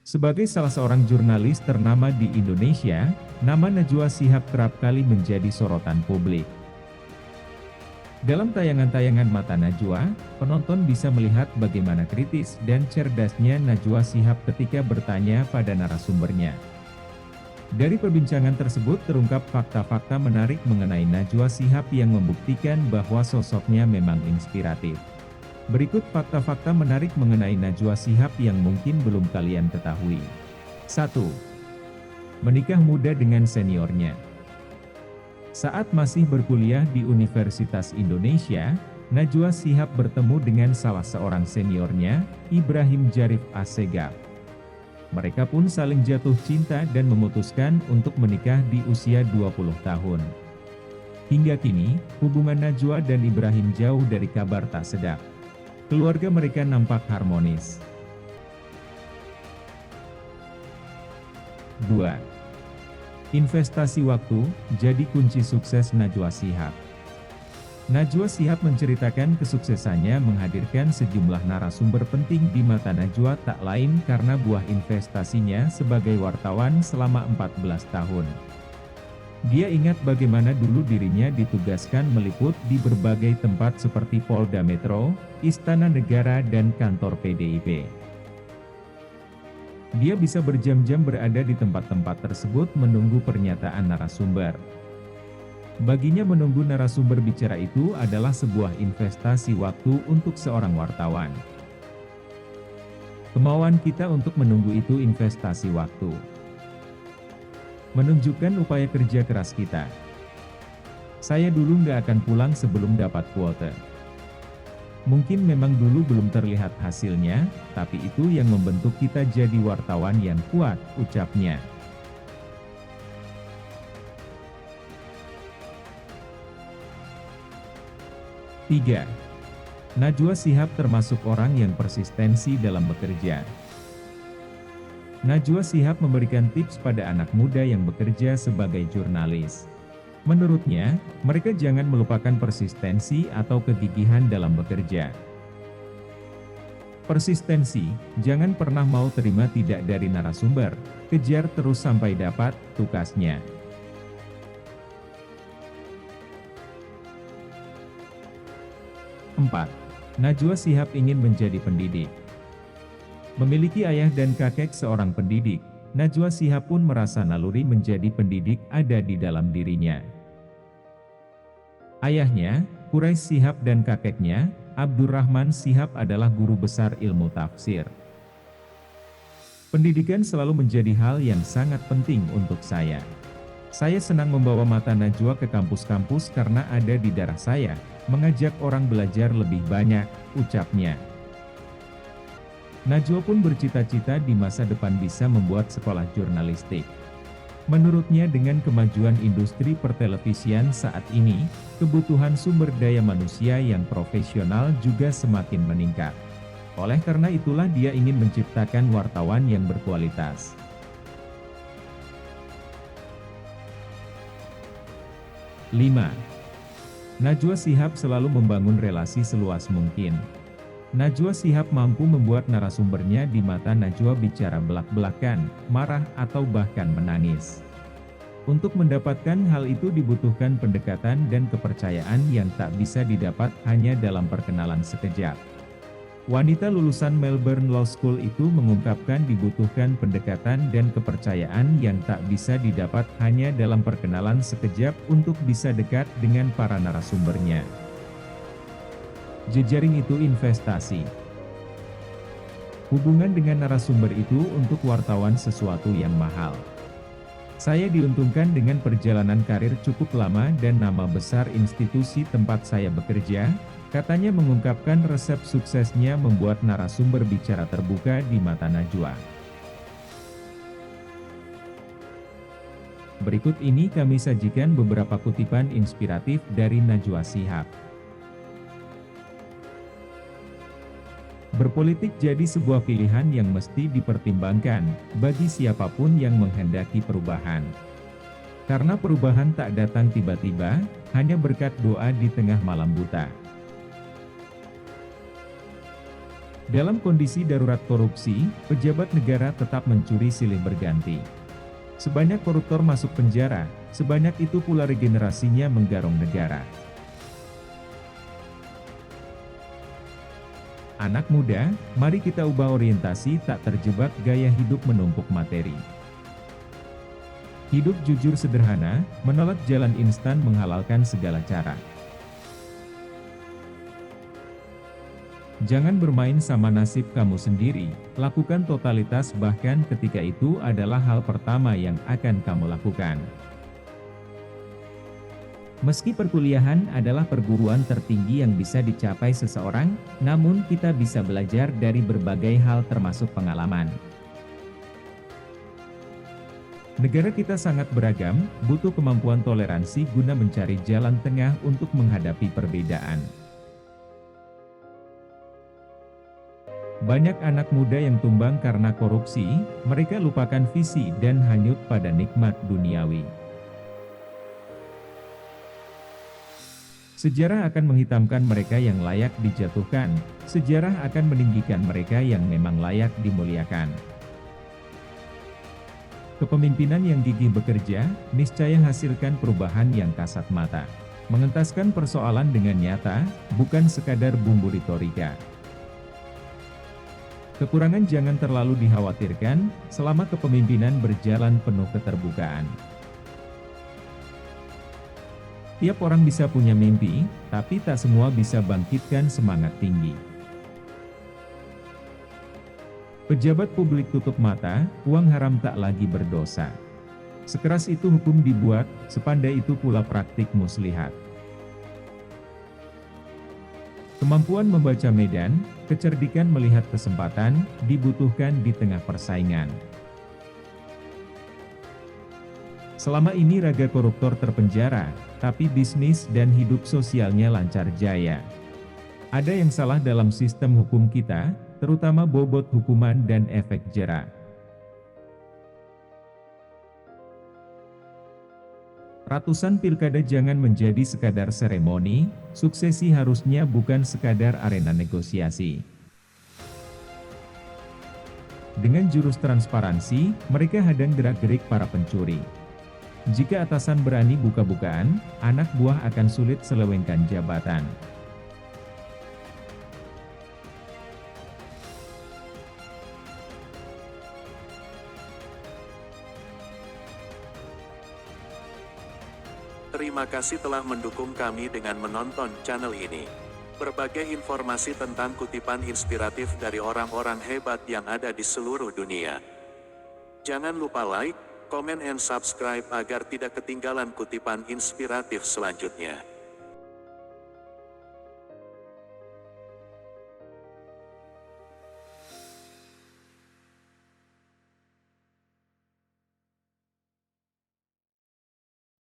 Sebagai salah seorang jurnalis ternama di Indonesia, nama Najwa Shihab kerap kali menjadi sorotan publik. Dalam tayangan-tayangan Mata Najwa, penonton bisa melihat bagaimana kritis dan cerdasnya Najwa Shihab ketika bertanya pada narasumbernya. Dari perbincangan tersebut terungkap fakta-fakta menarik mengenai Najwa Shihab yang membuktikan bahwa sosoknya memang inspiratif. Berikut fakta-fakta menarik mengenai Najwa Shihab yang mungkin belum kalian ketahui. 1. Menikah muda dengan seniornya. Saat masih berkuliah di Universitas Indonesia, Najwa Shihab bertemu dengan salah seorang seniornya, Ibrahim Jarif Assegaf. Mereka pun saling jatuh cinta dan memutuskan untuk menikah di usia 20 tahun. Hingga kini, hubungan Najwa dan Ibrahim jauh dari kabar tak sedap. Keluarga mereka nampak harmonis. 2. Investasi waktu jadi kunci sukses Najwa Shihab. Najwa Shihab menceritakan kesuksesannya menghadirkan sejumlah narasumber penting di Mata Najwa tak lain karena buah investasinya sebagai wartawan selama 14 tahun. Dia ingat bagaimana dulu dirinya ditugaskan meliput di berbagai tempat seperti Polda Metro, Istana Negara dan kantor PDIP. Dia bisa berjam-jam berada di tempat-tempat tersebut menunggu pernyataan narasumber. Baginya menunggu narasumber bicara itu adalah sebuah investasi waktu untuk seorang wartawan. Kemauan kita untuk menunggu itu investasi waktu. Menunjukkan upaya kerja keras kita. Saya dulu nggak akan pulang sebelum dapat kuota. Mungkin memang dulu belum terlihat hasilnya, tapi itu yang membentuk kita jadi wartawan yang kuat, ucapnya. Tiga. Najwa Shihab termasuk orang yang persistensi dalam bekerja. Najwa Shihab memberikan tips pada anak muda yang bekerja sebagai jurnalis. Menurutnya, mereka jangan melupakan persistensi atau kegigihan dalam bekerja. Persistensi, jangan pernah mau terima tidak dari narasumber, kejar terus sampai dapat, tukasnya. 4. Najwa Shihab ingin menjadi pendidik. Memiliki ayah dan kakek seorang pendidik, Najwa Shihab pun merasa naluri menjadi pendidik ada di dalam dirinya. Ayahnya, Quraisy Shihab dan kakeknya, Abdurrahman Shihab adalah guru besar ilmu tafsir. Pendidikan selalu menjadi hal yang sangat penting untuk saya. Saya senang membawa Mata Najwa ke kampus-kampus karena ada di darah saya, mengajak orang belajar lebih banyak, ucapnya. Najwa pun bercita-cita di masa depan bisa membuat sekolah jurnalistik. Menurutnya dengan kemajuan industri pertelevisian saat ini, kebutuhan sumber daya manusia yang profesional juga semakin meningkat. Oleh karena itulah dia ingin menciptakan wartawan yang berkualitas. 5. Najwa Shihab selalu membangun relasi seluas mungkin. Najwa Shihab mampu membuat narasumbernya di Mata Najwa bicara belak-belakan, marah atau bahkan menangis. Untuk mendapatkan hal itu dibutuhkan pendekatan dan kepercayaan yang tak bisa didapat hanya dalam perkenalan sekejap. Wanita lulusan Melbourne Law School itu mengungkapkan dibutuhkan pendekatan dan kepercayaan yang tak bisa didapat hanya dalam perkenalan sekejap untuk bisa dekat dengan para narasumbernya. Jejaring itu investasi. Hubungan dengan narasumber itu untuk wartawan sesuatu yang mahal. Saya diuntungkan dengan perjalanan karir cukup lama dan nama besar institusi tempat saya bekerja, katanya mengungkapkan resep suksesnya membuat narasumber bicara terbuka di Mata Najwa. Berikut ini kami sajikan beberapa kutipan inspiratif dari Najwa Shihab. Berpolitik jadi sebuah pilihan yang mesti dipertimbangkan, bagi siapapun yang menghendaki perubahan. Karena perubahan tak datang tiba-tiba, hanya berkat doa di tengah malam buta. Dalam kondisi darurat korupsi, pejabat negara tetap mencuri silih berganti. Sebanyak koruptor masuk penjara, sebanyak itu pula regenerasinya menggarong negara. Anak muda, mari kita ubah orientasi tak terjebak gaya hidup menumpuk materi. Hidup jujur sederhana, menolak jalan instan menghalalkan segala cara. Jangan bermain sama nasib kamu sendiri, lakukan totalitas bahkan ketika itu adalah hal pertama yang akan kamu lakukan. Meski perkuliahan adalah perguruan tertinggi yang bisa dicapai seseorang, namun kita bisa belajar dari berbagai hal termasuk pengalaman. Negara kita sangat beragam, butuh kemampuan toleransi guna mencari jalan tengah untuk menghadapi perbedaan. Banyak anak muda yang tumbang karena korupsi, mereka lupakan visi dan hanyut pada nikmat duniawi. Sejarah akan menghitamkan mereka yang layak dijatuhkan, sejarah akan meninggikan mereka yang memang layak dimuliakan. Kepemimpinan yang gigih bekerja, niscaya hasilkan perubahan yang kasat mata. Mengentaskan persoalan dengan nyata, bukan sekadar bumbu retorika. Kekurangan jangan terlalu dikhawatirkan, selama kepemimpinan berjalan penuh keterbukaan. Tiap orang bisa punya mimpi, tapi tak semua bisa bangkitkan semangat tinggi. Pejabat publik tutup mata, uang haram tak lagi berdosa. Sekeras itu hukum dibuat, sepandai itu pula praktik muslihat. Kemampuan membaca medan, kecerdikan melihat kesempatan, dibutuhkan di tengah persaingan. Selama ini raga koruptor terpenjara, tapi bisnis dan hidup sosialnya lancar jaya. Ada yang salah dalam sistem hukum kita, terutama bobot hukuman dan efek jera. Ratusan pilkada jangan menjadi sekadar seremoni, suksesi harusnya bukan sekadar arena negosiasi. Dengan jurus transparansi, mereka hadang gerak-gerik para pencuri. Jika atasan berani buka-bukaan, anak buah akan sulit selewengkan jabatan. Terima kasih telah mendukung kami dengan menonton channel ini. Berbagai informasi tentang kutipan inspiratif dari orang-orang hebat yang ada di seluruh dunia. Jangan lupa like, comment and subscribe agar tidak ketinggalan kutipan inspiratif selanjutnya.